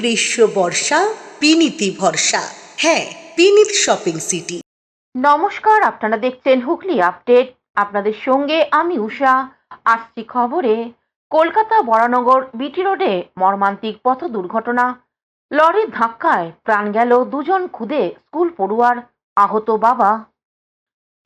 গ্রীষ্ম বর্ষা বিনীতি ভরসা। হ্যাঁ, বিনীত শপিং সিটি। নমস্কার, আপনারা দেখছেন হুগলি আপডেট। আপনাদের সঙ্গে আমি উষা। আসছি খবরে। কলকাতা বরানগর বিটি রোডে মর্মান্তিক পথ দুর্ঘটনা। লরির ধাক্কায় প্রাণ গেল দুজন খুদে স্কুল পড়ুয়ার, আহত বাবা।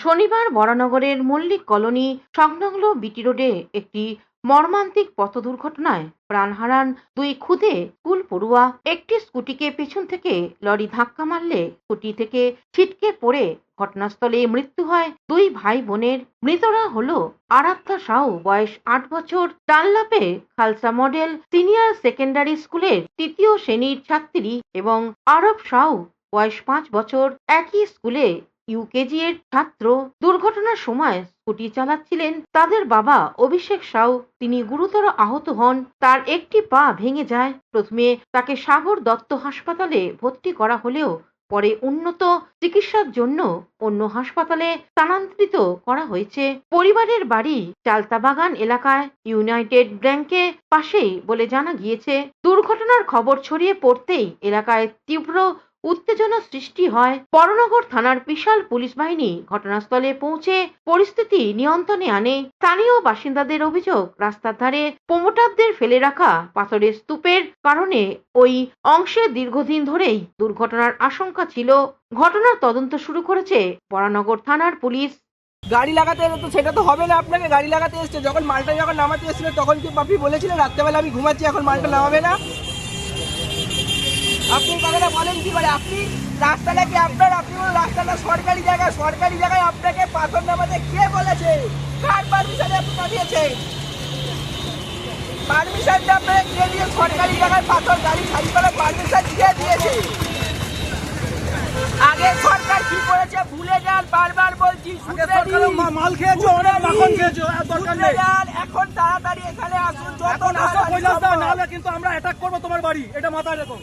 শনিবার বরানগরের মল্লিক কলোনি সংলগ্ন বিটি রোডে একটি মর্মান্তিক পথ দুর্ঘটনায় প্রাণ হারান দুই খুদে স্কুল পড়ুয়া। একটি স্কুটিকে পেছন থেকে লরি ধাক্কা মারলে স্কুটি থেকে ছিটকে পড়ে ঘটনাস্থলে মৃত্যু হয় দুই ভাই বোনের। মৃতরা হলো আরাধ্যা সাউ, বয়স 8 বছর, ডানলাপে খালসা মডেল সিনিয়র সেকেন্ডারি স্কুলের 3য় শ্রেণীর ছাত্রী, এবং আরব সাউ, বয়স 5 বছর, একই স্কুলে ইউকেজি এর ছাত্র। দুর্ঘটনার সময় স্কুটি চালাচ্ছিলেন তাদের বাবা অভিষেক সাউ। তিনি গুরুতর আহত হন। তার একটি পা ভেঙে যায়। প্রথমে তাকে সাগর দত্ত হাসপাতালে ভর্তি করা হলেও পরে উন্নত চিকিৎসার জন্য অন্য হাসপাতালে স্থানান্তরিত করা হয়েছে। পরিবারের বাড়ি চালতাবাগান এলাকায় ইউনাইটেড ব্যাংকের পাশেই বলে জানা গিয়েছে। দুর্ঘটনার খবর ছড়িয়ে পড়তেই এলাকায় তীব্র উত্তেজনা সৃষ্টি হয়। বরানগর থানার বিশাল পুলিশ বাহিনী ঘটনাস্থলে পৌঁছে পরিস্থিতি নিয়ন্ত্রণে আনে। স্থানীয় বাসিন্দাদের অভিযোগ, রাস্তার ধারে প্রমোটারদের ফেলে রাখা পাথরের স্তূপের কারণে ওই অংশে দীর্ঘদিন ধরেই দুর্ঘটনার আশঙ্কা ছিল। ঘটনার তদন্ত শুরু করেছে বরানগর থানার পুলিশ। গাড়ি লাগাতে তো সেটা তো হবে না, আপনাকে গাড়ি লাগাতে এসছে যখন মালটা যখন নামাতে এসেছিল তখন কি আপনি বলেছিলেন রাত্রেবেলা আমি ঘুমাচ্ছি এখন মালটা নামাবে না? আপনি কথাটা বলেন কি করে? আপনি রাস্তাটা কি আপনার? আপনি বলুন রাস্তাটা সরকারি জায়গায় আপনাকে পাথর নামাতে কে বলেছে? কার পারমিশনে আপনি নামিয়েছেন? পারমিশনটা আপনাকে কে দিয়ে? সরকারি জায়গায় পাথর গাড়ি খালি করার পারমিশন কে দিয়েছে? আগে সরকার কি করেছে ভুলে যান, বারবার বলছি। মাল খেয়েছো, অনেক মাখন খেয়েছো, দরকার নেই। এখন তাড়াতাড়ি এখানে আসুন, যত নাহলে কিন্তু আমরা অ্যাটাক করবো তোমার বাড়ি, এটা মাথায় রেখো।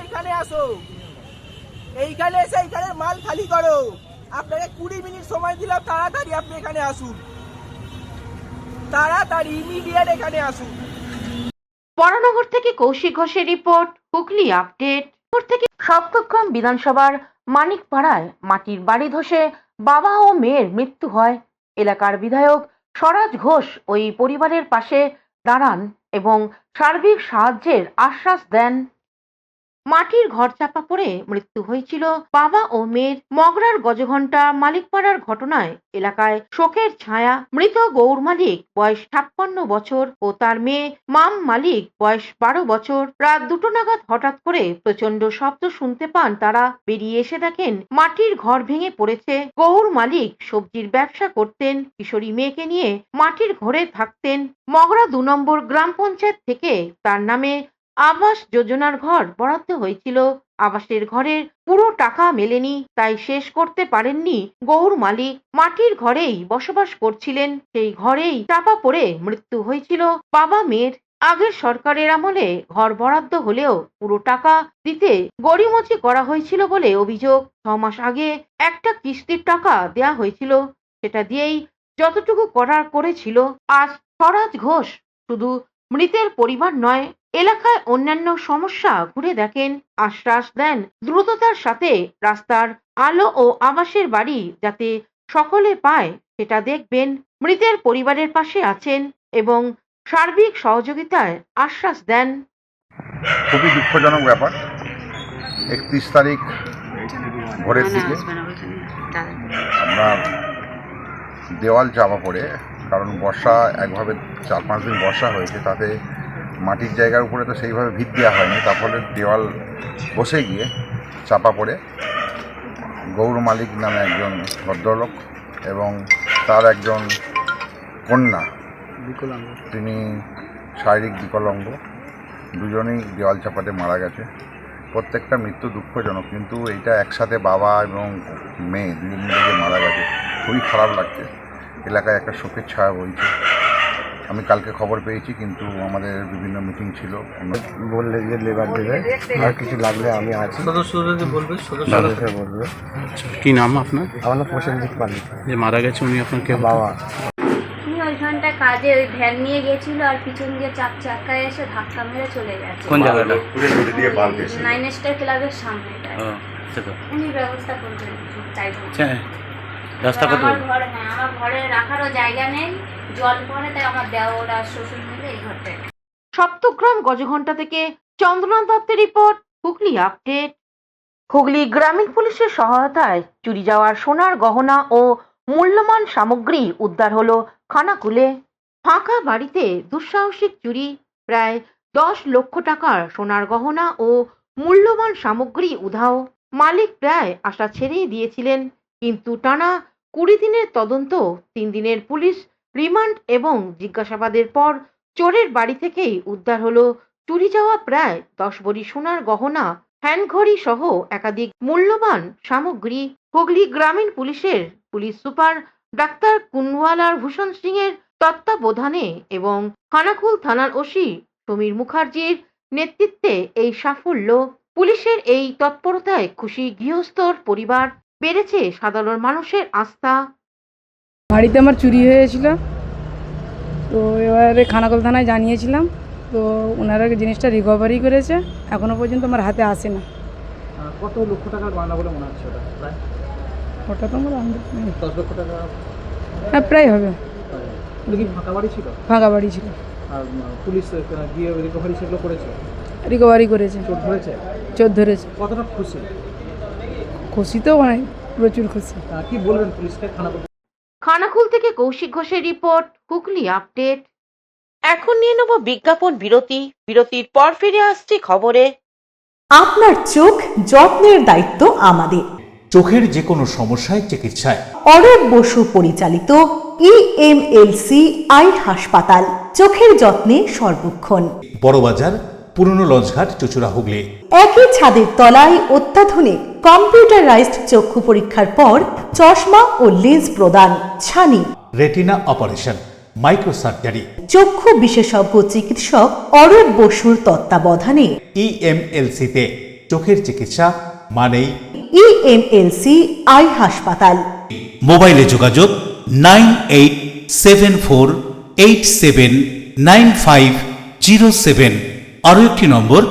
এইখানে আসো, এইখানে এসে এইখানে মাল খালি করো। আপনাকে 20 মিনিট সময় দিলাম, তাড়াতাড়ি আপনি এখানে আসুন, তাড়াতাড়ি ইমিডিয়েট এখানে আসুন। বরানগর থেকে কৌশিক ঘোষের রিপোর্ট, হুগলি আপডেট। থেকে সপ্তগ্রাম বিধানসভার মানিকপাড়ায় মাটির বাড়ি ধসে বাবা ও মেয়ের মৃত্যু হয়। এলাকার বিধায়ক স্বরাজ ঘোষ ওই পরিবারের পাশে দাঁড়ান এবং সার্বিক সাহায্যের আশ্বাস দেন। মাটির ঘর চাপা পড়ে মৃত্যু হয়েছিল বাবা ও মেয়ের। মগরার গজঘণ্টা মালিকপাড়ার ঘটনায় এলাকায় শোকের ছায়া। মৃত গৌর মালিক, বয়স 56 বছর, ও তার মেয়ে মাম মালিক, বয়স 12 বছর। রাত 2টো নাগাদ হঠাৎ করে প্রচন্ড শব্দ শুনতে পান তারা। বেরিয়ে এসে দেখেন মাটির ঘর ভেঙে পড়েছে। গৌর মালিক সবজির ব্যবসা করতেন, কিশোরী মেয়েকে নিয়ে মাটির ঘরে থাকতেন। মগরা 2 নম্বর গ্রাম পঞ্চায়েত থেকে তার নামে আবাস যোজনার ঘর বরাদ্দ হয়েছিল। আবাসের ঘরের পুরো টাকা মেলেনি, তাই শেষ করতে পারেননি গৌর মালিক। মাটির ঘরেই বসবাস করছিলেন। সেই ঘরেই চাপা পড়ে মৃত্যু হয়েছিল বাবা মেয়ের। আগের সরকারের আমলে ঘর বরাদ্দ হলেও পুরো টাকা দিতে গড়িমচি করা হয়েছিল বলে অভিযোগ। 6 মাস আগে একটা কিস্তির টাকা দেয়া হয়েছিল, সেটা দিয়েই যতটুকু করার করেছিল। আজ স্বরাজ ঘোষ শুধু মৃতের পরিবার নয়, এলাকায় অন্যান্য সমস্যা ঘুরে দেখেন। আশ্বাস দেন দ্রুততার সাথে রাস্তার আলো ও আবাসের বাড়ি যাতে সকলে পায় সেটা দেখবেন। মৃতের পরিবারের পাশে আছেন এবং সার্বিক সহযোগিতায় আশ্বাস দেন। খুবই দুঃখজনক ব্যাপার। 31 তারিখ ভোরের দিকে আমরা দেওয়াল চাপা পড়ে, কারণ বর্ষা একভাবে 4-5 দিন বর্ষা হয়েছে, তাতে মাটির জায়গার উপরে তো সেইভাবে ভিত দেওয়া হয়নি, তার ফলে দেওয়াল বসে গিয়ে চাপা পড়ে গৌর মালিক নামে একজন ভদ্রলোক এবং তার একজন কন্যা, তিনি শারীরিক বিকলাঙ্গ, দুজনেই দেওয়াল চাপাতে মারা গেছে। প্রত্যেকটা মৃত্যু দুঃখজনক, কিন্তু এইটা একসাথে বাবা এবং মেয়ে দুজন মিলে মারা গেছে, খুবই খারাপ লাগছে। এলাকায় একটা শোকের ছায়া বইছে। আমি কালকে খবর পেয়েছি, কিন্তু আমাদের বিভিন্ন মিটিং ছিল। বললে যে লেবার দেবে, আর কিছু লাগলে আমি আছি, সদস্যরা বলবে। আচ্ছা, কি নাম আপনার? আমার নাম প্রসেনজিৎ মালিক। যে মারা গেছে উনি আপনার কে? বাবা। ওইখানটা কাজে ওই ভ্যান নিয়ে গেছিল আর পিছন দিয়ে চার চাকায় এসে ধাক্কা মেরে চলে গেছে। কোন জায়গাটা? 9 স্টার ক্লাবের সামনেটা। উনি ব্যবস্থা করবেন চাইবো। রাস্তা কত? আমার ঘরে রাখারও জায়গা নেই, জল পড়ে, তাই আমার দেওর আর শ্বশুর মিলে এই ঘরটায়। সপ্তগ্রাম গজঘণ্টা থেকে চন্দ্রনাথ দত্তের রিপোর্ট, হুগলি আপডেট। হুগলি গ্রামীণ পুলিশের সহায়তায় চুরি যাওয়ার সোনার গহনা ও মূল্যবান সামগ্রী উদ্ধার হলো খানাকুলে। ফাঁকা বাড়িতে দুঃসাহসিক চুরি, প্রায় 10 লক্ষ টাকার সোনার গহনা ও মূল্যবান সামগ্রী উধাও। মালিক প্রায় আশা ছেড়েই দিয়েছিলেন, কিন্তু টানা 20 দিনের তদন্ত, 3 দিনের পুলিশ রিমান্ড এবং জিজ্ঞাসাবাদের পর চোরের বাড়ি থেকেই উদ্ধার হলো চুরি যাওয়া প্রায় 10 ভরি সোনার গহনা, হ্যান্ড ঘড়ি সহ একাধিক মূল্যবান সামগ্রী। হুগলি গ্রামীণ পুলিশের পুলিশ সুপার ডাক্তার কুনওয়ালার ভূষণ সিং এর তত্ত্বাবধানে এবং খানাকুল থানার ওসি সমীর মুখার্জির নেতৃত্বে এই সাফল্য। পুলিশের এই তৎপরতায় খুশি গৃহস্থর পরিবার, বেড়েছে সাধারণ মানুষের আস্থা। বাড়িতে আমার চুরি হয়েছিল, তো এবারে খানাকুল থানায় জানিয়েছিলাম, তো ওনারা জিনিসটা রিকভারি করেছে। এখনো পর্যন্ত আমার হাতে আসে না। কত লক্ষ টাকার গয়না বলে মনে হচ্ছে ওটা? প্রায় ওটা তো আমার 10 লক্ষ টাকা। হ্যাঁ, প্রায় হবে। ওটা কি ফাঁকা বাড়ি ছিল? ফাঁকা বাড়ি ছিল। আর পুলিশ গিয়ে রিকভারি সেগুলো করেছে? রিকভারি করেছে। চোর ধরেছে? চোর ধরেছে। কতটা খুশি? খুশি তো অনেক, প্রচুর খুশি। কি বলবেন পুলিশকে? খানাকুল থেকে কৌশিক ঘোষের রিপোর্ট, হুগলি আপডেট। এখন নিয়ে নেব বিজ্ঞাপন বিরতি। বিরতির পর ফিরে আসছি খবরে। আপনার চোখ যত্নের দায়িত্ব আমাদের। চোখের যে কোনো সমস্যায় চিকিৎসায় অরূপ বসু পরিচালিত ইএমএলসি আই হাসপাতাল, চোখের যত্নে সর্বক্ষণ। বড়বাজার, পুরনো লঞ্চঘাট, চুচুড়া, হুগলি। একই ছাদের তলায় অত্যাধুনিক কম্পিউটারাইজড চক্ষু পরীক্ষার পর চশমা ও লেন্স প্রদান, ছানি, রেটিনা অপারেশন, মাইক্রো সার্জারি। চক্ষু বিশেষজ্ঞ চিকিৎসক অরূপ বসুর তত্ত্বাবধানে ইএমএলসিতে চোখের চিকিৎসা মানেই ইএমএলসি আই হাসপাতাল। মোবাইলে যোগাযোগ 9874879507। আরও একটি নম্বর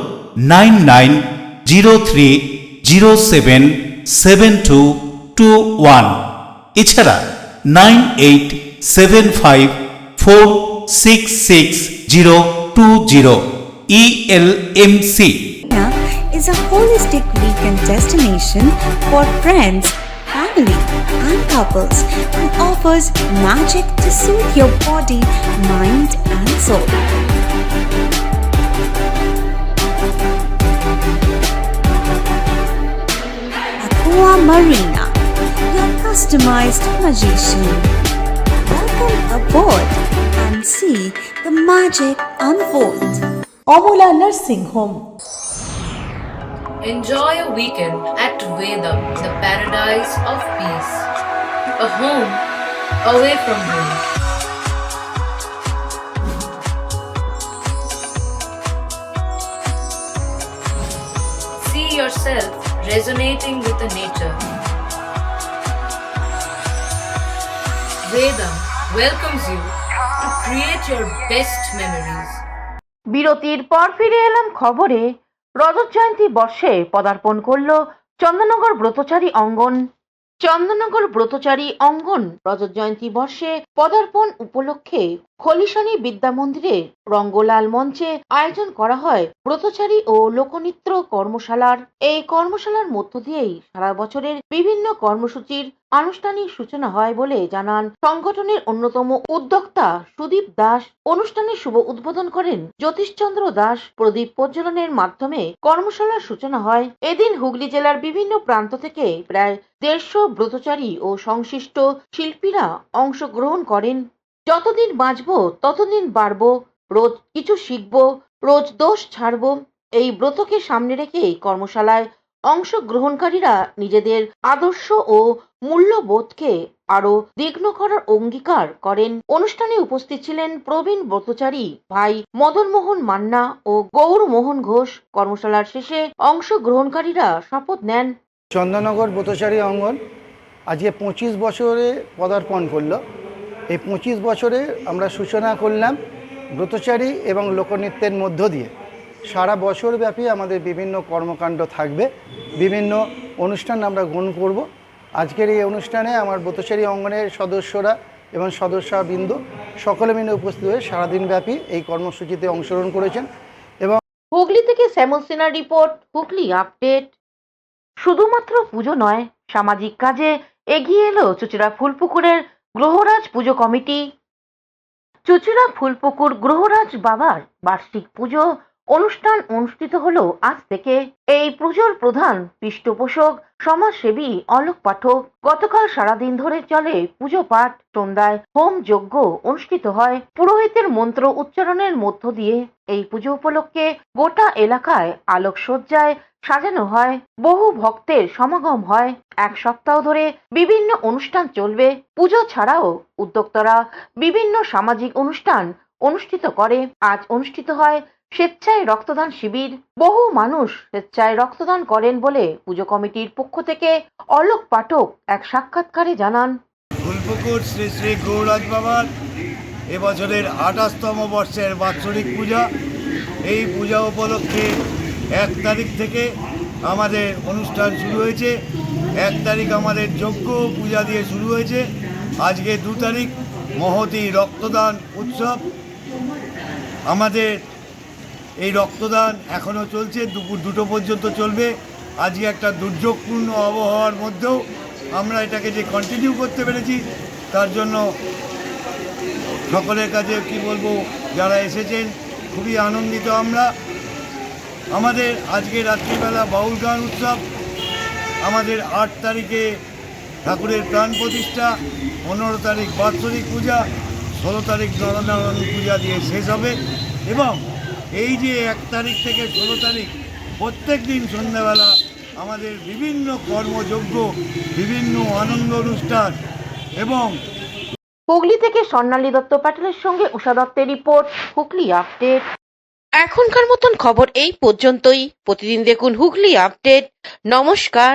9903077221। এছাড়া 9875466020। ELMC is a holistic weekend destination for friends, family and couples and offers magic to soothe your body, mind and soul. Aqua Marina, your customized magician. Welcome aboard and see the magic unfold. Amala nursing home. Enjoy a weekend at Vedam, the paradise of peace. A home away from home. See yourself resonating with the nature. Vedam welcomes you to create your best memories. বিরতির পর ফিরে এলাম খবরে। রজত জয়ন্তী বর্ষে পদার্পণ করল চন্দননগর ব্রতচারী অঙ্গন। চন্দননগর ব্রতচারী অঙ্গন রজত জয়ন্তী বর্ষে পদার্পণ উপলক্ষে খলিশানী বিদ্যা মন্দিরে রঙ্গলাল মঞ্চে আয়োজন করা হয় ব্রতচারী ও লোকনৃত্য কর্মশালার। এই কর্মশালার মধ্য দিয়েই সারা বছরের বিভিন্ন কর্মসূচির আনুষ্ঠানিক সূচনা হয় বলে জানান সংগঠনের অন্যতম উদ্যোক্তা সুদীপ দাস। অনুষ্ঠানের শুভ উদ্বোধন করেন জ্যোতিষচন্দ্র দাস। প্রদীপ প্রজ্বলনের মাধ্যমে কর্মশালার সূচনা হয়। এদিন হুগলি জেলার বিভিন্ন প্রান্ত থেকে প্রায় 150 ব্রতচারী ও সংশ্লিষ্ট শিল্পীরা অংশগ্রহণ করেন। যতদিন বাঁচবো ততদিন বাড়বো, রোজ কিছু শিখবো, রোজ দোষ ছাড়বো, এই ব্রতকে সামনে রেখে কর্মশালায় অংশগ্রহণকারীরা নিজেদের আদর্শ ও মূল্যবোধকে আরো দ্বিগুণ করার অঙ্গীকার করেন। অনুষ্ঠানে উপস্থিত ছিলেন প্রবীণ ব্রতচারী ভাই মদন মোহন মান্না ও গৌর মোহন ঘোষ। কর্মশালার শেষে অংশগ্রহণকারীরা শপথ নেন। চন্দননগর ব্রতচারী অঙ্গন আজকে 25 বছরে পদার্পণ করলো। এই 25 বছরে আমরা সূচনা করলাম ব্রতচারী এবং লোকনৃত্যের মধ্য দিয়ে। সারা বছরব্যাপী আমাদের বিভিন্ন কর্মকাণ্ড থাকবে, বিভিন্ন অনুষ্ঠান আমরা গ্রহণ করব। আজকের এই অনুষ্ঠানে আমার ব্রতচারী অঙ্গনের সদস্যরা এবং সদস্যবৃন্দ সকলে মিলে উপস্থিত হয়ে সারাদিনব্যাপী এই কর্মসূচিতে অংশগ্রহণ করেছেন। এবং হুগলি থেকে শ্যামল সিনহার রিপোর্ট, হুগলি আপডেট। শুধুমাত্র পুজো নয়, সামাজিক কাজে এগিয়ে এলো চুঁচুড়া ফুলপুকুরের গ্রহরাজ পুজো কমিটি। চুঁচুড়া ফুলপুকুর গ্রহরাজ বাবার বার্ষিক পুজো অনুষ্ঠান অনুষ্ঠিত হলো আজ থেকে। এই পুজোর প্রধান পৃষ্ঠপোষক সমাজসেবী অলোক পাঠক। গতকাল সারাদিন ধরে চলে পুজো পাঠ, সন্ধ্যায় হোম যজ্ঞ অনুষ্ঠিত হয় পুরোহিতের মন্ত্র উচ্চারণের মধ্য দিয়ে। এই পুজো উপলক্ষে গোটা এলাকায় আলোকসজ্জায় সাজানো হয়, বহু ভক্তের সমাগম হয়। এক সপ্তাহ ধরে বিভিন্ন অনুষ্ঠান চলবে। পুজো ছাড়াও উদ্যোক্তারা বিভিন্ন সামাজিক অনুষ্ঠান অনুষ্ঠিত করে। আজ অনুষ্ঠিত হয় স্বেচ্ছায় রক্তদান শিবির। বহু মানুষ স্বেচ্ছায় রক্তদান করেন বলে পুজো কমিটির পক্ষ থেকে অলোক পাঠক এক সাক্ষাৎকারে জানান। ফুলপুকুর শ্রী শ্রী গৌরাজ বাবার এবছরের 28তম বর্ষের বাৎসরিক পূজা। এই পূজা উপলক্ষে 1 তারিখ থেকে আমাদের অনুষ্ঠান শুরু হয়েছে। 1 তারিখ আমাদের যজ্ঞ পূজা দিয়ে শুরু হয়েছে। আজকে 2 তারিখ মহতী রক্তদান উৎসব। আমাদের এই রক্তদান এখনও চলছে, দুপুর 2টো পর্যন্ত চলবে। আজকে একটা দুর্যোগপূর্ণ আবহাওয়ার মধ্যেও আমরা এটাকে যে কন্টিনিউ করতে পেরেছি, তার জন্য সকলের কাছে কি বলবো, যারা এসেছেন খুবই আনন্দিত আমরা। আমাদের আজকে রাত্রিবেলা বাউল গান উৎসব, আমাদের 8 তারিখে ঠাকুরের প্রাণ প্রতিষ্ঠা, 15 তারিখ বাৎসরিক পূজা, 16 তারিখ নরনারায়ণ পূজা দিয়ে শেষ হবে। এবং এই যে 1 তারিখ থেকে 16 তারিখ প্রত্যেক দিন সন্ধ্যাবেলা আমাদের বিভিন্ন কর্মযজ্ঞ, বিভিন্ন আনন্দ অনুষ্ঠান। এবং হুগলি থেকে স্বর্ণালী দত্ত প্যাটেলের সঙ্গে উষা দত্তের রিপোর্ট, হুগলি আপডেট। এখনকার মতন খবর এই পর্যন্তই। প্রতিদিন দেখুন হুগলি আপডেট। নমস্কার।